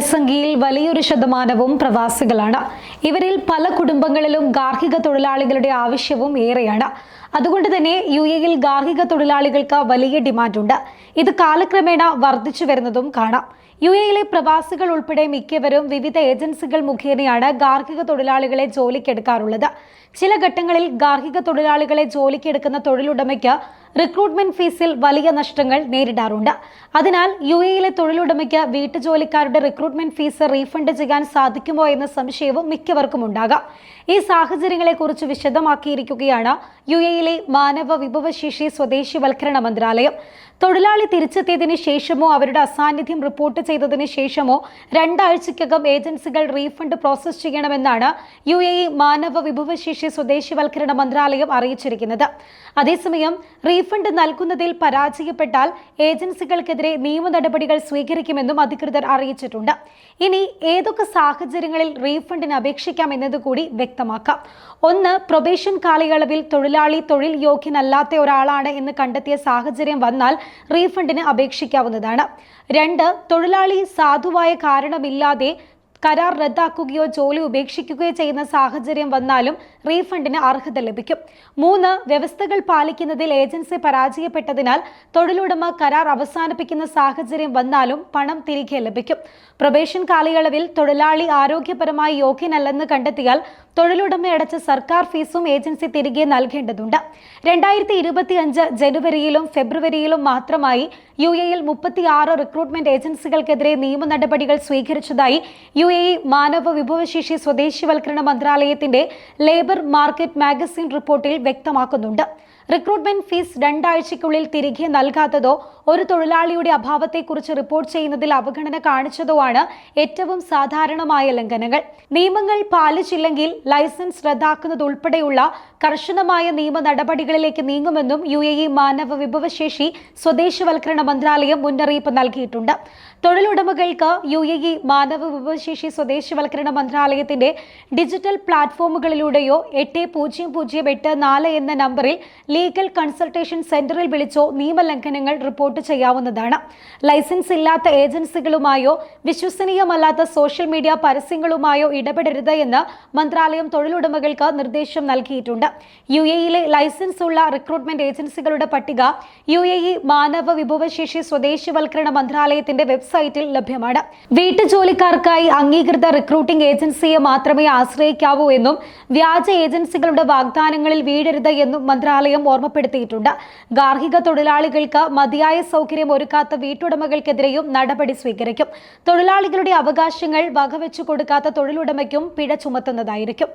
ജനസംഖ്യയിൽ വലിയൊരു ശതമാനവും പ്രവാസികളാണ്. ഇവരിൽ പല കുടുംബങ്ങളിലും ഗാർഹിക തൊഴിലാളികളുടെ ആവശ്യവും ഏറെയാണ്. അതുകൊണ്ട് തന്നെ UAE-യിൽ ഗാർഹിക തൊഴിലാളികൾക്ക് വലിയ ഡിമാൻഡുണ്ട്. ഇത് കാലക്രമേണ വർദ്ധിച്ചു വരുന്നതും കാണാം. UAE-യിലെ പ്രവാസികൾ ഉൾപ്പെടെ മിക്കവരും വിവിധ ഏജൻസികൾ മുഖേനയാണ് ഗാർഹിക തൊഴിലാളികളെ ജോലിക്കെടുക്കാറുള്ളത്. ചില ഘട്ടങ്ങളിൽ ഗാർഹിക തൊഴിലാളികളെ ജോലിക്കെടുക്കുന്ന തൊഴിലുടമയ്ക്ക് റിക്രൂട്ട്മെന്റ് ഫീസിൽ വലിയ നഷ്ടങ്ങൾ നേരിടാറുണ്ട്. അതിനാൽ UAE-യിലെ തൊഴിലുടമയ്ക്ക് വീട്ടുജോലിക്കാരുടെ റിക്രൂട്ട്മെന്റ് ഫീസ് റീഫണ്ട് ചെയ്യാൻ സാധിക്കുമോ എന്ന സംശയവും മിക്കവർക്കും ഉണ്ടാകാം. ഈ സാഹചര്യങ്ങളെക്കുറിച്ച് വിശദമാക്കിയിരിക്കുകയാണ് UAE-യിലെ മാനവ വിഭവശേഷി സ്വദേശിവൽക്കരണ മന്ത്രാലയം. തൊഴിലാളി തിരിച്ചെത്തിയതിനു ശേഷമോ അവരുടെ അസാന്നിധ്യം റിപ്പോർട്ട് ചെയ്തതിനു ശേഷമോ 2 ആഴ്ചയ്ക്കകം ഏജൻസികൾ റീഫണ്ട് പ്രോസസ് ചെയ്യണമെന്നാണ് UAE മാനവ വിഭവശേഷി സ്വദേശിവൽക്കരണ മന്ത്രാലയം അറിയിച്ചിരിക്കുന്നത്. അതേസമയം റീഫണ്ട് നൽകുന്നതിൽ പരാജയപ്പെട്ടാൽ ഏജൻസികൾക്കെതിരെ നിയമ നടപടികൾ സ്വീകരിക്കുമെന്നും അധികൃതർ അറിയിച്ചിട്ടുണ്ട്. ഇനി ഏതൊക്കെ സാഹചര്യങ്ങളിൽ റീഫണ്ടിന് അപേക്ഷിക്കാം എന്നതുകൂടി വ്യക്തമാക്കാം. 1. പ്രൊബേഷൻ കാലയളവിൽ തൊഴിലാളി തൊഴിൽ യോഗ്യനല്ലാത്ത ഒരാളാണ് എന്ന് കണ്ടെത്തിയ സാഹചര്യം വന്നാൽ റീഫണ്ടിന് അപേക്ഷിക്കാവുന്നതാണ്. 2. തൊഴിലാളി സാധുവായ കാരണമില്ലാതെ കരാർ റദ്ദാക്കുകയോ ജോലി ഉപേക്ഷിക്കുകയോ ചെയ്യുന്ന സാഹചര്യം വന്നാലും റീഫണ്ടിന് അർഹത ലഭിക്കും. 3. വ്യവസ്ഥകൾ പാലിക്കുന്നതിൽ ഏജൻസി പരാജയപ്പെട്ടതിനാൽ തൊഴിലുടമ കരാർ അവസാനിപ്പിക്കുന്ന സാഹചര്യം വന്നാലും പണം തിരികെ ലഭിക്കും. പ്രൊബേഷൻ കാലയളവിൽ തൊഴിലാളി ആരോഗ്യപരമായി യോഗ്യനല്ലെന്ന് കണ്ടെത്തിയാൽ തൊഴിലുടമ അടച്ച സർക്കാർ ഫീസും ഏജൻസി തിരികെ നൽകേണ്ടതുണ്ട്. 2025 ജനുവരിയിലും ഫെബ്രുവരിയിലും മാത്രമായി UAE-യിൽ 36 റിക്രൂട്ട്മെന്റ് ഏജൻസികൾക്കെതിരെ നിയമ നടപടികൾ സ്വീകരിച്ചതായി UAE മാനവ വിഭവശേഷി സ്വദേശിവൽക്കരണ മന്ത്രാലയത്തിന്റെ ലേബർ മാർക്കറ്റ് മാഗസിൻ റിപ്പോർട്ടിൽ വ്യക്തമാക്കുന്നുണ്ട്. റിക്രൂട്ട്മെന്റ് ഫീസ് 2 ആഴ്ചയ്ക്കുള്ളിൽ തിരികെ നൽകാത്തതോ ഒരു തൊഴിലാളിയുടെ അഭാവത്തെക്കുറിച്ച് റിപ്പോർട്ട് ചെയ്യുന്നതിൽ അവഗണന കാണിച്ചതോ ആണ് ഏറ്റവും സാധാരണമായ ലംഘനങ്ങൾ. നിയമങ്ങൾ പാലിച്ചില്ലെങ്കിൽ ലൈസൻസ് റദ്ദാക്കുന്നതുൾപ്പെടെയുള്ള കർശനമായ നിയമ നടപടികളിലേക്ക് നീങ്ങുമെന്നും UAE മാനവ വിഭവശേഷി സ്വദേശിവൽക്കരണ മന്ത്രാലയം മുന്നറിയിപ്പ് നൽകിയിട്ടുണ്ട്. തൊഴിലുടമകൾക്ക് UAE മാനവ വിഭവശേഷി സ്വദേശിവൽക്കരണ മന്ത്രാലയത്തിന്റെ ഡിജിറ്റൽ പ്ലാറ്റ്ഫോമുകളിലൂടെയോ 8008 എന്ന നമ്പറിൽ ലീഗൽ കൺസൾട്ടേഷൻ സെന്ററിൽ വിളിച്ചോ നിയമലംഘനങ്ങൾ റിപ്പോർട്ട് ചെയ്യാവുന്നതാണ്. ലൈസൻസ് ഇല്ലാത്ത ഏജൻസികളുമായോ വിശ്വസനീയമല്ലാത്ത സോഷ്യൽ മീഡിയ പരസ്യങ്ങളുമായോ ഇടപെടരുത് എന്ന് മന്ത്രാലയം തൊഴിലുടമകൾക്ക് നിർദ്ദേശം നൽകിയിട്ടുണ്ട്. UAE-യിലെ ലൈസൻസ് ഉള്ള റിക്രൂട്ട്മെന്റ് ഏജൻസികളുടെ പട്ടിക UAE മാനവ വിഭവശേഷി സ്വദേശിവൽക്കരണ മന്ത്രാലയത്തിന്റെ വെബ്സൈറ്റിൽ ലഭ്യമാണ്. വീട്ടുജോലിക്കാർക്കായി അംഗീകൃത റിക്രൂട്ടിംഗ് ഏജൻസിയെ മാത്രമേ ആശ്രയിക്കാവൂ എന്നും വ്യാജ ഏജൻസികളുടെ വാഗ്ദാനങ്ങളിൽ വീഴരുത് എന്നും മന്ത്രാലയം ഓർമ്മപ്പെടുത്തിയിട്ടുണ്ട്. ഗാർഹിക തൊഴിലാളികൾക്ക് മതിയായ സൗകര്യം ഒരുക്കാത്ത വീട്ടുടമകൾക്കെതിരെയും നടപടി സ്വീകരിക്കും. തൊഴിലാളികളുടെ അവകാശങ്ങൾ വകവെച്ചു കൊടുക്കാത്ത തൊഴിലുടമയ്ക്കും പിഴ ചുമത്തുന്നതായിരിക്കും.